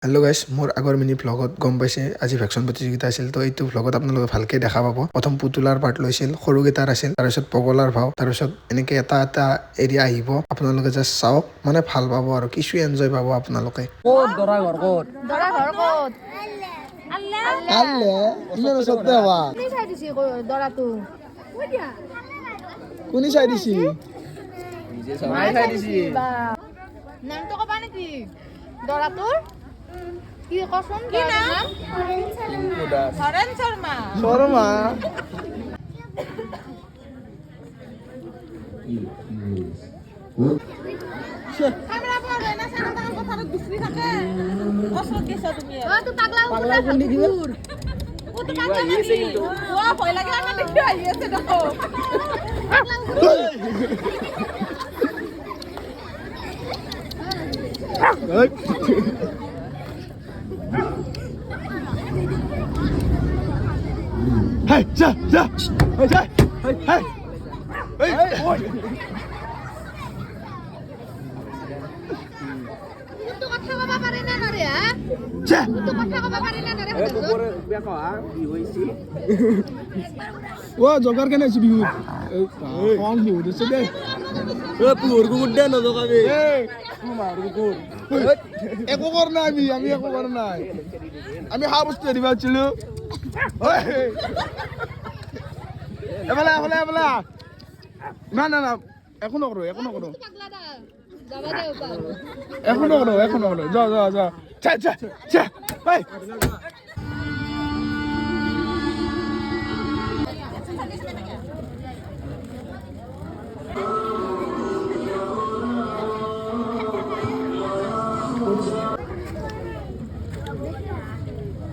Hello' গাইছ, মোৰ আগৰ মিনি ভ্লগত গম পাইছে আজি ভেকচিন প্ৰতিযোগিতা আছিল। তো এইটো ভ্লগত আপোনালোকে ভালকৈ দেখা পাব। প্ৰথম পুতুলাৰ পাৰ্ট লৈছিল, সৰুকেইটাৰ আছিল, তাৰপিছত পগলাৰ ভাও, তাৰপিছত এনেকৈ এটা এটা এৰিয়া আহিব। আপোনালোকে জাষ্ট চাওক, মানে ভাল পাব আৰু কিছু এনজয় পাব আপোনালোকে। ক'ত দৰা ঘৰ ক'ত? দৰা ঘৰ ক'ত? ইমান ওচৰতে হোৱা কোনে চাই দিছি দৰাটো? কোনে চাই দিছি? মায়ে চাই দিছি। নামটো ক'বা নেকি দৰাটোৰ? কি কচোন? কি নাম? হৰেণ শৰ্মা। শৰ্মা কামেৰা বৰ হয় না চানা কথাত গুছৰি থাকে। ওচৰত গেছা তুমি। অ তো পাগলা কোনে ঘূৰ। ও তো পাগলা নেকি? ও ভয় লাগে আমি দেখি আহি আছে দেখো। Hey, ja. Hey. তো কথা ক'বা পাৰে না নৰে হা? Ja. তো কথা ক'বা পাৰে না নৰে? বিয়া কহা কি হৈছি? ও জগাৰ কেনে আছে বিহু? খং বহুত আছে দে। পুহৰ কুকুৰ দে নজকাবি। একো কৰ নাই আমি একো কৰ নাই। আমি হা বস্তু দিব আছিলো। এফালে না একো নকৰো পাগলা দা যাবা দে ওপৰ। একো নকৰো যা চা ভাই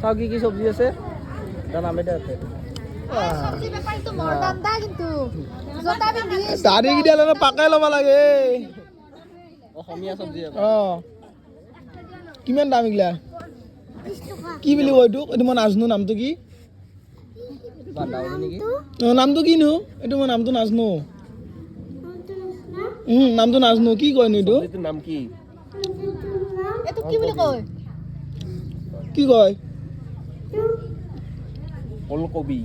চাও কি কি চব্জি আছে? তাৰ নাম এটা আছে। সবজি বেপাৰীটো মৰ দান্দা কিন্তু জোতা পিন্ধি দাড়ি কিডাল পাকাই ল'ব লাগে। অসমীয়া চব্জি আছে। কিমান দাম এগিলা? কি বুলি কয় এইটো মই নাজনো। নামটো কি? বান্ধাকবি নেকি? নামটো কিনো? এইটো মই নামটো নাজনো। নামটো নাজনো। কি কয়নো এইটো? এইটোৰ নাম কি? এটো কি বুলি কয়? কি কয়? ওলকবি।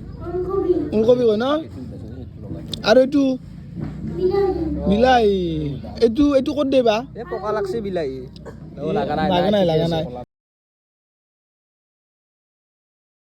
ওলকবি কয় ন? আৰু এইটো বিলাহী। এইটো ক'ত দেবা? এই পকা লাগছে বিলাহী। লাগা নাই।